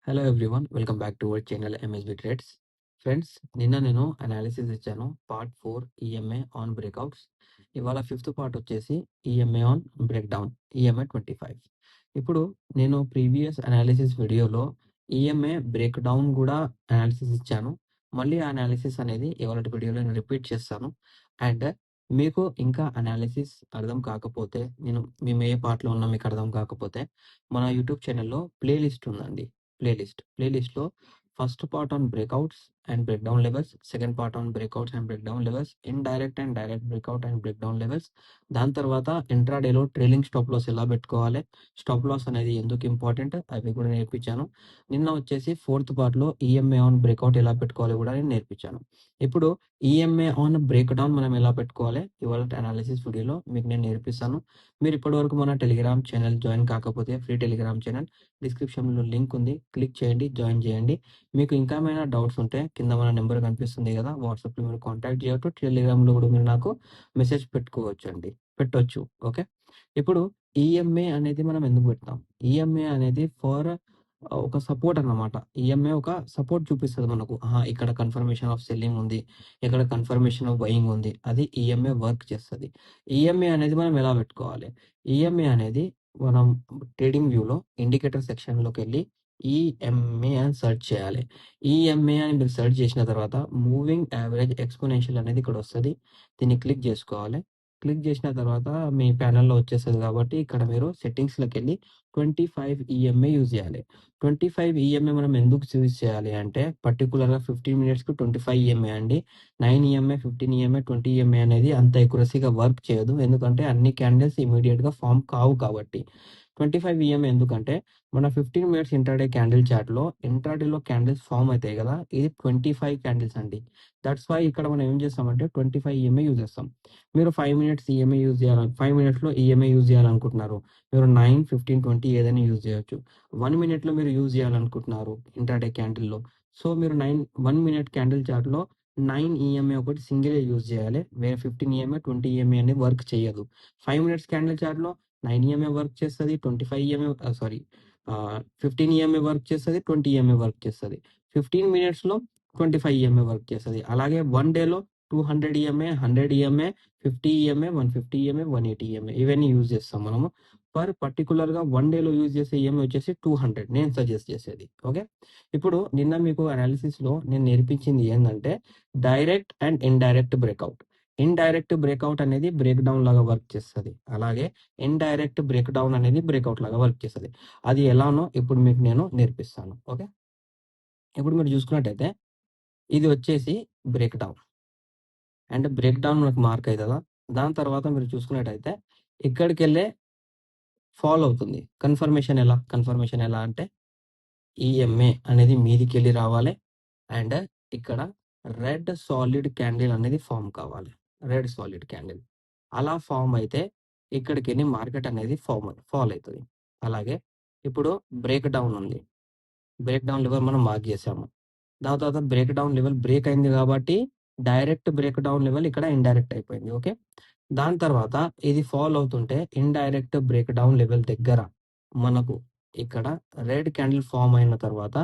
Hello everyone. Welcome back to our channel MSB trades. Friends, నిన్న నేను analysis ఇచ్చాను. Part 4 EMI on breakouts. ఇవాళ fifth part వచ్చేసి EMI on break down, EMI 25. ఇప్పుడు నేను previous analysis వీడియోలో ఈఎంఐ బ్రేక్ డౌన్ కూడా అనాలిసిస్ ఇచ్చాను. మళ్ళీ ఆ అనాలిసిస్ అనేది ఇవాళ వీడియోలో నేను రిపీట్ చేస్తాను. అండ్ మీకు ఇంకా అనాలిసిస్ అర్థం కాకపోతే, మేము ఏ పార్ట్లో ఉన్నా మీకు అర్థం కాకపోతే, మన యూట్యూబ్ ఛానల్లో ప్లేలిస్ట్ ఉందండి. ప్లేలిస్ట్‌లో first part on breakouts and breakdown levels, second part on breakouts and breakdown levels, indirect and direct breakout and breakdown levels. దాని తర్వాత ఇంట్రాడేలో ట్రైలింగ్ స్టాప్ లాస్ ఎలా పెట్టుకోవాలి, స్టాప్ లాస్ అనేది ఎందుకు ఇంపార్టెంట్, అవి కూడా నేర్పించాను. నిన్న వచ్చేసి ఫోర్త్ పార్ట్‌లో ఈఎంఐ ఆన్ బ్రేక్అవుట్ ఎలా పెట్టుకోవాలో కూడా నేను నేర్పించాను. ఇప్పుడు ఈఎంఐ ఆన్ బ్రేక్ డౌన్ మనం ఎలా పెట్టుకోవాలి, ఇవాళ అనాలిసిస్ వీడియోలో మీకు నేను నేర్పిస్తాను. మీరు ఇప్పటివరకు మన టెలిగ్రామ్ ఛానల్ జాయిన్ కాకపోతే ఫ్రీ టెలిగ్రామ్ ఛానల్ డిస్క్రిప్షన్‌లో లింక్ ఉంది. క్లిక్ చేయండి, జాయిన్ చేయండి. మీకు ఇంకా ఏమైనా డౌట్స్ ఉంటే కింద మన నెంబర్ కనిపిస్తుంది కదా! వాట్సాప్‌లో మీరు కాంటాక్ట్ చేయొచ్చు. టెలిగ్రామ్‌లో కూడా మీరు నాకు మెసేజ్ పెట్టొచ్చు. ఓకే. ఇప్పుడు ఈఎంఐ అనేది మనం ఎందుకు పెడతాం? ఈఎంఐ అనేది ఒక సపోర్ట్ అన్నమాట. ఈఎంఐ ఒక సపోర్ట్ చూపిస్తది మనకు. ఇక్కడ కన్ఫర్మేషన్ ఆఫ్ సెల్లింగ్ ఉంది. ఇక్కడ కన్ఫర్మేషన్ ఆఫ్ బయింగ్ ఉంది. అది ఈఎంఐ వర్క్ చేస్తది. ఈఎంఐ అనేది మనం ఎలా పెట్టుకోవాలి? ఈఎంఐ అనేది మనం ట్రేడింగ్ వ్యూలో ఇండికేటర్ సెక్షన్‌లోకెళ్ళి ఈఎంఏ అని సెర్చ్ చేయాలి. ఈఎంఏ అని మీరు సెర్చ్ చేసిన తర్వాత మూవింగ్ యావరేజ్ ఎక్స్‌పోనెన్షియల్ అనేది ఇక్కడొస్తది. దీన్ని క్లిక్ జేసుకోవాలి. క్లిక్ జేసిన తర్వాత మీ ప్యానెల్‌లో వచ్చేస్తది కాబట్టి ఇక్కడ మీరు సెట్టింగ్స్‌లోకెళ్ళి 25 ఈఎంఏ యూజ్ జేయాలి. 25 ఈఎంఏ మనం ఎందుకు యూజ్ చేయాలి అంటే పర్టిక్యులర్‌గా 15 మినిట్స్‌కి 25 ఈఎంఏ అండి. 9 ఈఎంఏ, 15 ఈఎంఏ, 20 ఈఎంఏ అనేది అంత ఎక్యురసీ‌గా వర్క్ చేయదు. ఎందుకంటే అన్ని క్యాండిల్స్ ఇమ్మీడియేట్‌గా ఫార్మ్ కావు కాబట్టి. 25 ఈఎంఏ ఎందుకంటే మన 15 మినిట్స్ ఇంట్రాడేలో క్యాండిల్స్ ఫార్మ్ అయితాయి గదా! ఇది 25 క్యాండిల్స్ అండి. దట్స్ వై ఇక్కడ మనం ఏం చేస్తామంటే 25 ఈఎంఏ యూజ్ చేస్తాం. మీరు 5 మినిట్స్ ఈఎంఏ 5 మినిట్స్‌లో ఈఎంఏ యూజ్ చేయాలనుకుంటున్నారు. మీరు 9, 15, 20 ఏదైనా యూజ్ చేయొచ్చు. 1 మినిట్‌లో మీరు యూజ్ చేయాలనుకుంటున్నారు ఇంట్రాడే క్యాండిల్‌లో. సో, మీరు 1 మినిట్ క్యాండిల్ చార్ట్‌లో 9 ఈఎంఏ ఒకటి సింగిలే యూజ్ చేయాలి. వేరే 15 ఈఎంఏ, 20 ఈఎంఏ అనేది వర్క్ చేయదు. 5 మినిట్స్ క్యాండిల్ చార్ట్‌లో 9 ఈఎంఏ వర్క్ చేస్తది. 15 ఈఎంఏ వర్క్ చేస్తది. 20 ఈఎంఏ వర్క్ చేస్తది. 15 మినిట్స్‌లో 25 ఈఎంఏ వర్క్ చేస్తది. అలాగే 1 డేలో 200 EMA, 100 EMA, 50 EMA, 150 EMA, 180 EMA ఇవన్నీ యూజ్ చేస్తాం మనము. పర్టిక్యులర్‌గా 1 డేలో యూజ్ చేసే ఈఎంఐ వచ్చేసి 200 నేను సజెస్ట్ చేసేది. ఓకే. ఇప్పుడు నిన్న మీకు అనాలిసిస్‌లో నేను నేర్పించింది ఏందంటే direct and indirect breakout. Indirect breakout అనేది బ్రేక్ డౌన్ లాగా వర్క్ చేస్తది. అలాగే ఇండైరెక్ట్ బ్రేక్ డౌన్ అనేది బ్రేకౌట్ లాగా వర్క్ చేస్తది. అది ఎలానో ఇప్పుడు మీకు నేను నేర్పిస్తాను. ఓకే. ఇప్పుడు మీరు చూసుకున్నట్టయితే ఇది వచ్చేసి break down. And break down మనకు మార్క్ అయితదా? దాని తర్వాత మీరు చూసుకున్నట్టయితే ఇక్కడికెళ్ళే ఫాలో అవుతుంది. కన్ఫర్మేషన్ ఎలా అంటే ఈఎంఏ అనేది మీదికెళ్ళి రావాలి. అండ్ ఇక్కడ రెడ్ సాలిడ్ క్యాండిల్ అనేది ఫార్మ్ కావాలి. Red solid candle. అలా ఫార్మ్ అయితే ఇక్కడికెళ్ళి మార్కెట్ అనేది ఫాల్ అయితది. అలాగే ఇప్పుడు బ్రేక్ డౌన్ ఉంది. బ్రేక్ డౌన్ లెవెల్ మనం మార్క్ చేసాము. దాని తర్వాత బ్రేక్ డౌన్ లెవెల్ బ్రేక్ అయింది కాబట్టి డైరెక్ట్ బ్రేక్ డౌన్ లెవెల్ ఇక్కడ ఇండైరెక్ట్ అయిపోయింది. ఓకే. దాని తర్వాత ఇది ఫాల్ అవుతుంటే ఇండైరెక్ట్ బ్రేక్ డౌన్ లెవెల్ దగ్గర మనకు ఇక్కడ రెడ్ క్యాండిల్ ఫార్మ్ అయిన తర్వాత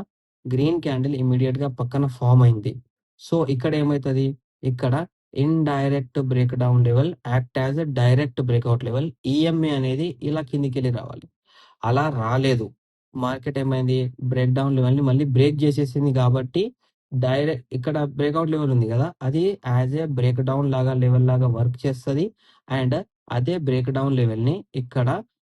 గ్రీన్ క్యాండిల్ ఇమ్మీడియేట్‌గా పక్కన ఫార్మ్ అయింది. సో, ఇక్కడ ఏమైతది? ఇక్కడ indirect break down level act as a direct breakout level. EMA అనేది ఇలా కిందికెళ్ళి రావాలి. అలా రాలేదు. మార్కెట్ ఏమైంది? బ్రేక్ డౌన్ లెవెల్‌ని మళ్ళీ బ్రేక్ చేసేసింది కాబట్టి ఇక్కడ బ్రేక్‌ఔట్ లెవెల్ ఉంది గదా! అది as a break down level లాగా వర్క్ చేస్తది. అండ్ అదే బ్రేక్ డౌన్ లెవెల్‌ని ఇక్కడ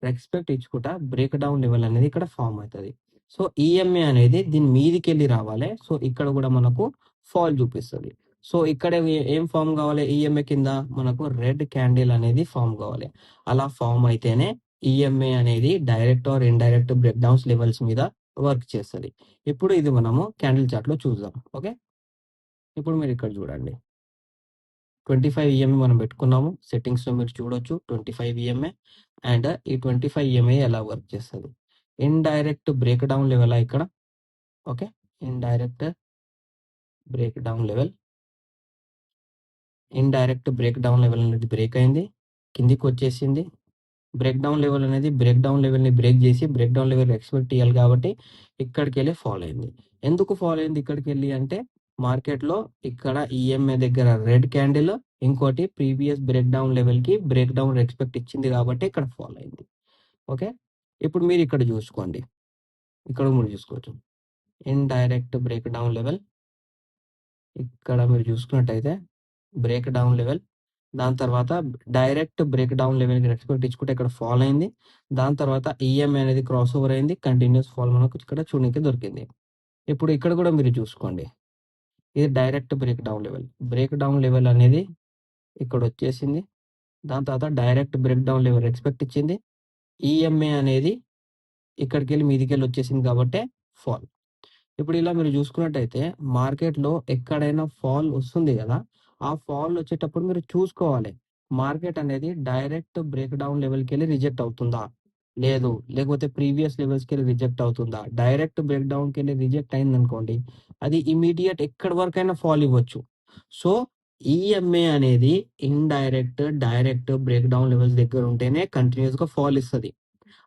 రెస్పెక్ట్ ఇచ్చుకుంటా బ్రేక్ డౌన్ లెవెల్ అనేది ఇక్కడ ఫార్మ్ అయితది. సో, ఈఎంఏ అనేది దీని మీదికెళ్ళి రావాలె. సో, ఇక్కడ గూడా మనకు ఫాల్ చూపిస్తది. సో, ఇక్కడ ఏం ఫార్మ్ గావాలి ఈఎంఏ కింద? మనకు రెడ్ క్యాండిల్ అనేది ఫార్మ్ గావాలి. అలా ఫార్మ్ అయితేనే ఈఎంఏ అనేది direct or indirect break downs levels మీద వర్క్ చేస్తది. ఇప్పుడు ఇది మనము క్యాండిల్ చార్ట్‌లో చూద్దాం. ఓకే. ఇప్పుడు మీరిక్కడ చూడండి. 25 ఈఎంఏ మనం పెట్టుకున్నాము. సెట్టింగ్స్‌లో మీరు చూడొచ్చు 25 ఈఎంఏ. అండ్ ఈ 25 ఈఎంఏ ఎలా వర్క్ చేస్తది. ఇండైరెక్ట్ బ్రేక్ డౌన్ లెవెలా ఇక్కడ? Okay. Indirect break down level. Indirect break down level అనేది బ్రేక్ అయింది. కిందికొచ్చేసింది. బ్రేక్ డౌన్ లెవెల్ అనేది బ్రేక్ డౌన్ లెవెల్‌ని బ్రేక్ జేసి, బ్రేక్ డౌన్ లెవెల్ రెస్పెక్ట్ ఇయ్యాలి కాబట్టి ఇక్కడికెళ్ళి ఫాల్ అయింది. ఎందుకు ఫాల్ అయింది ఇక్కడికెళ్ళి అంటే, మార్కెట్‌లో ఇక్కడ ఈఎంఏ దగ్గర రెడ్ క్యాండిల్, ఇంకోటి ప్రీవియస్ బ్రేక్ డౌన్ లెవెల్‌కి బ్రేక్ డౌన్ రెస్పెక్ట్ ఇచ్చింది కాబట్టి ఇక్కడ ఫాల్ అయింది. ఓకే. ఇప్పుడు మీరు ఇక్కడ జూసుకోండి. ఇక్కడ మీరు జూసుకోవచ్చు. Indirect break down level. ఇక్కడ మీరు చూసుకున్నట్టయితే బ్రేక్ డౌన్ లెవెల్. దాని తర్వాత డైరెక్ట్ బ్రేక్ డౌన్ లెవెల్‌కి రెస్పెక్ట్ ఇచ్చుకుంటే ఇక్కడ ఫాల్ అయింది. దాని తర్వాత ఈఎంఐ అనేది క్రాస్ ఓవర్ అయింది. కంటిన్యూయస్ ఫాల్ మనకు ఇక్కడ చూడనీకి దొరికింది. ఇప్పుడు ఇక్కడ కూడా మీరు చూసుకోండి. ఇది direct break down level. Break down level అనేది ఇక్కడొచ్చేసింది. దాని తర్వాత direct break down level respect ఇచ్చింది. ఈఎంఐ అనేది ఇక్కడికెళ్ళి మీదికెళ్ళి వచ్చేసింది కాబట్టే ఫాల్. ఇప్పుడు ఇలా మీరు చూసుకున్నట్టయితే మార్కెట్‌లో ఎక్కడైనా ఫాల్ వస్తుంది గదా! ఆ ఫాల్ వచ్చేటప్పుడు మీరు చూసుకోవాలి. మార్కెట్ అనేది డైరెక్ట్ బ్రేక్ డౌన్ లెవెల్‌కెళ్ళి రిజెక్ట్ అవుతుందా? లేదు. లేకపోతే ప్రీవియస్ లెవెల్స్‌కెళ్ళి రిజెక్ట్ అవుతుందా? డైరెక్ట్ బ్రేక్ డౌన్‌కెళ్ళి రిజెక్ట్ అయిందనుకోండి, అది ఇమ్మీడియేట్ ఎక్కడి వరకైనా ఫాల్ ఇవ్వచ్చు. సో, ఈఎంఏ అనేది indirect, direct break down levels దగ్గర ఉంటేనే కంటిన్యూయస్‌గా ఫాల్ ఇస్తది.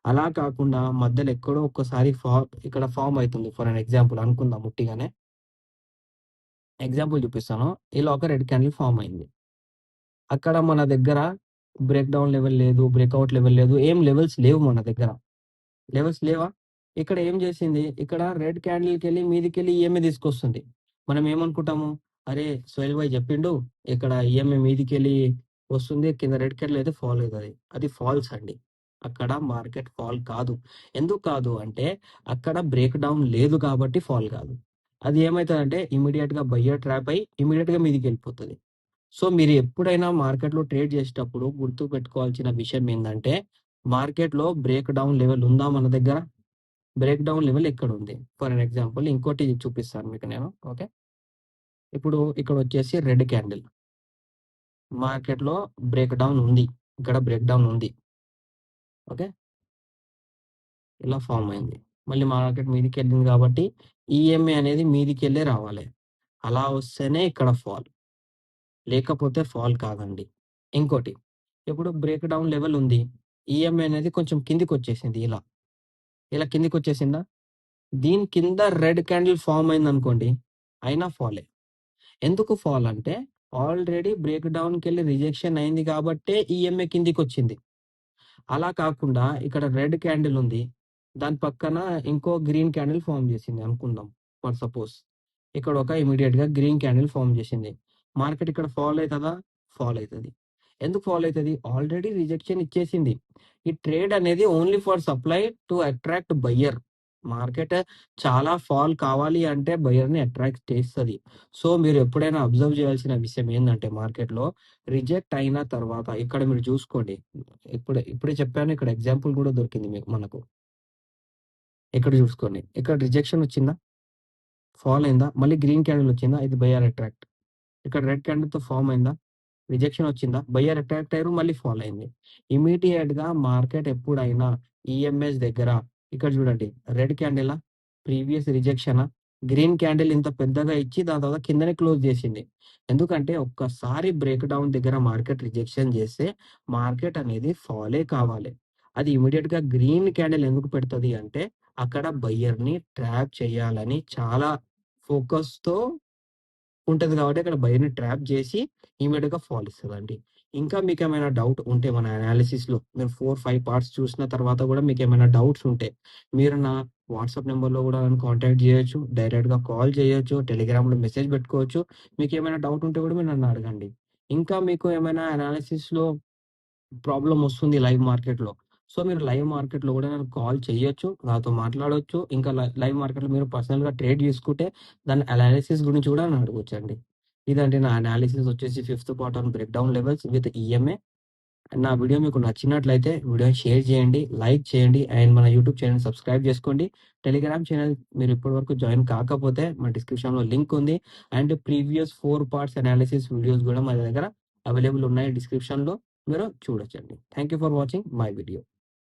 అలా కాకుండా మధ్యలో ఎక్కడో ఒక్కసారి ఇక్కడ ఫార్మ్ అయితుంది. ఫర్ అన్ ఎగ్జాంపుల్ అనుకుందాం ఉట్టిగానే. ఎగ్జాంపుల్ చూపిస్తాను. ఇలా ఒక రెడ్ క్యాండిల్ ఫార్మ్ అయింది. అక్కడ మన దగ్గర బ్రేక్ డౌన్ లెవెల్ లేదు. బ్రేక్‌ఔట్ లెవెల్ లేదు. ఏం లెవెల్స్ లేవు మన దగ్గర. లెవెల్స్ లేవా? ఇక్కడ ఏం చేసింది? ఇక్కడ రెడ్ క్యాండిల్‌కెళ్ళి మీదికెళ్ళి ఈఎంఐ తీసుకొస్తుంది. మనం ఏమనుకుంటాము? అరే! సోహెల్ భాయ్ చెప్పిండు. ఇక్కడ ఈఎంఐ మీదికెళ్ళి వస్తుంది. కింద రెడ్ క్యాండిల్ అయితే ఫాల్ అయితది. అది ఫాల్స్ అండి. అక్కడ మార్కెట్ ఫాల్ కాదు. ఎందుకు కాదు అంటే అక్కడ బ్రేక్ డౌన్ లేదు కాబట్టి ఫాల్ కాదు. అది ఏమైతదంటే ఇమ్మీడియేట్‌గా బయ్యర్ ట్రాప్ అయ్యి ఇమ్మీడియేట్‌గా మీదికెళ్ళిపోతది. సో, మీరు ఎప్పుడైనా మార్కెట్‌లో ట్రేడ్ చేసేటప్పుడు గుర్తుపెట్టుకోవాల్సిన విషయం ఏందంటే మార్కెట్‌లో బ్రేక్ డౌన్ లెవెల్ ఉందా మన దగ్గర? బ్రేక్ డౌన్ లెవెల్ ఎక్కడుంది? ఫర్ ఎన్ ఎగ్జాంపుల్ ఇంకోటి చూపిస్తాను మీకు నేను. ఓకే. ఇప్పుడు ఇక్కడొచ్చేసి రెడ్ క్యాండిల్. మార్కెట్‌లో బ్రేక్ డౌన్ ఉంది. ఇక్కడ బ్రేక్ డౌన్ ఉంది. ఓకే. ఇలా ఫార్మ్ అయింది. మళ్ళీ మార్కెట్ మీదికెళ్ళింది కాబట్టి ఈఎంఐ అనేది మీదికెళ్ళే రావాలి. అలా వస్తేనే ఇక్కడ ఫాల్. లేకపోతే ఫాల్ కాదండి. ఇంకోటి ఇప్పుడు బ్రేక్ డౌన్ లెవెల్ ఉంది. ఈఎంఐ అనేది కొంచెం కిందకొచ్చేసింది ఇలా. ఇలా కిందకొచ్చేసిందా? దీని కింద రెడ్ క్యాండిల్ ఫార్మ్ అయిందనుకోండి. అయినా ఫాలే. ఎందుకు ఫాల్ అంటే ఆల్రెడీ బ్రేక్ డౌన్‌కెళ్ళి రిజెక్షన్ అయింది కాబట్టే ఈఎంఐ కిందికొచ్చింది. అలా కాకుండా ఇక్కడ రెడ్ క్యాండిల్ ఉంది. దాని పక్కన ఇంకో గ్రీన్ క్యాండిల్ ఫార్మ్ చేసింది అనుకుందాం. For suppose. ఇక్కడ ఒక ఇమ్మీడియేట్‌గా గ్రీన్ క్యాండిల్ ఫార్మ్ చేసింది. మార్కెట్ ఇక్కడ ఫాల్ అయితదా? ఫాల్ అయితది. ఎందుకు ఫాల్ అయితది? ఆల్రెడీ రిజెక్షన్ ఇచ్చేసింది. ఈ ట్రేడ్ అనేది only for supply to attract buyer. Market చాలా ఫాల్ కావాలి అంటే బయ్యర్‌ని అట్రాక్ట్ చేస్తది. సో, మీరు ఎప్పుడైనా అబ్జర్వ్ చేయాల్సిన విషయం ఏందంటే మార్కెట్‌లో రిజెక్ట్ అయిన తర్వాత ఇక్కడ మీరు చూసుకోండి. ఇప్పుడే చెప్పాను. ఇక్కడ ఎగ్జాంపుల్ గూడా దొరికింది మనకు. ఇక్కడ చూసుకోండి. ఇక్కడ రిజెక్షన్ వచ్చిందా? ఫాల్ అయిందా? మళ్ళీ గ్రీన్ క్యాండిల్ వచ్చిందా? ఇది బై ఆర్ అట్రాక్ట్. ఇక్కడ రెడ్ క్యాండిల్‌తో ఫార్మ్ అయిందా? రిజెక్షన్ వచ్చిందా? బయ్యర్ అట్రాక్ట్ అయ్యారు. మళ్ళీ ఫాల్ అయింది. ఇమ్మీడియేట్‌గా మార్కెట్ ఎప్పుడైనా ఈఎంఎస్ దగ్గర ఇక్కడ చూడండి. రెడ్ క్యాండిలా? ప్రీవియస్ రిజెక్షనా? గ్రీన్ క్యాండిల్ ఇంత పెద్దగా ఇచ్చి దాని తర్వాత కిందనే క్లోజ్ చేసింది. ఎందుకంటే ఒక్కసారి బ్రేక్ డౌన్ దగ్గర మార్కెట్ రిజెక్షన్ చేస్తే మార్కెట్ అనేది ఫాలే కావాలి. అది ఇమ్మీడియేట్‌గా గ్రీన్ క్యాండిల్ ఎందుకు పెడతది అంటే అక్కడ బయ్యర్‌ని ట్రాప్ చేయాలని చాలా ఫోకస్‌తో ఉంటది కాబట్టి అక్కడ బయర్‌ని ట్రాప్ జేసి ఇమ్మీడియేట్‌గా ఫాల్ ఇస్తదండి. ఇంకా మీకేమైనా డౌట్ ఉంటే మన అనాలిసిస్‌లో మీరు 4, 5 పార్ట్స్ చూసిన తర్వాత గూడా మీకేమైనా డౌట్స్ ఉంటే మీరు నా వాట్సాప్ నంబర్‌లో గూడా నన్ను కాంటాక్ట్ జేయొచ్చు. డైరెక్ట్‌గా కాల్ చేయొచ్చు. టెలిగ్రామ్‌లో మెసేజ్ పెట్టుకోవచ్చు. మీకేమైనా డౌట్ ఉంటే గూడా మీరు నన్ను అడగండి. ఇంకా మీకు ఏమైనా అనాలిసిస్‌లో ప్రాబ్లమ్ ఒస్తుంది లైవ్ మార్కెట్‌లో. సో, మీరు లైవ్ మార్కెట్‌లో గూడా నాకు కాల్ చేయొచ్చు. నాతో మాట్లాడొచ్చు. ఇంకా లైవ్ మార్కెట్‌లో మీరు పర్సనల్‌గా ట్రేడ్ జేసుకుంటే దాని అనాలిసిస్ గురించి గూడా నన్ను అడగొచ్చండి. ఇదండి నా అనాలిసిస్ వచ్చేసి fifth part on break down levels with EMA. నా వీడియో మీకు నచ్చినట్లయితే వీడియోని షేర్ చేయండి, లైక్ చేయండి అండ్ మన యూట్యూబ్ ఛానెల్ సబ్స్క్రైబ్ చేసుకోండి. టెలిగ్రామ్ ఛానెల్ మీరు ఇప్పటి వరకు జాయిన్ కాకపోతే మన డిస్క్రిప్షన్‌లో లింక్ ఉంది. And previous 4 parts analysis videos గూడా మన దగ్గర అవైలబుల్ ఉన్నాయి డిస్క్రిప్షన్‌లో. మీరు చూడొచ్చండి. Thank you for watching my video.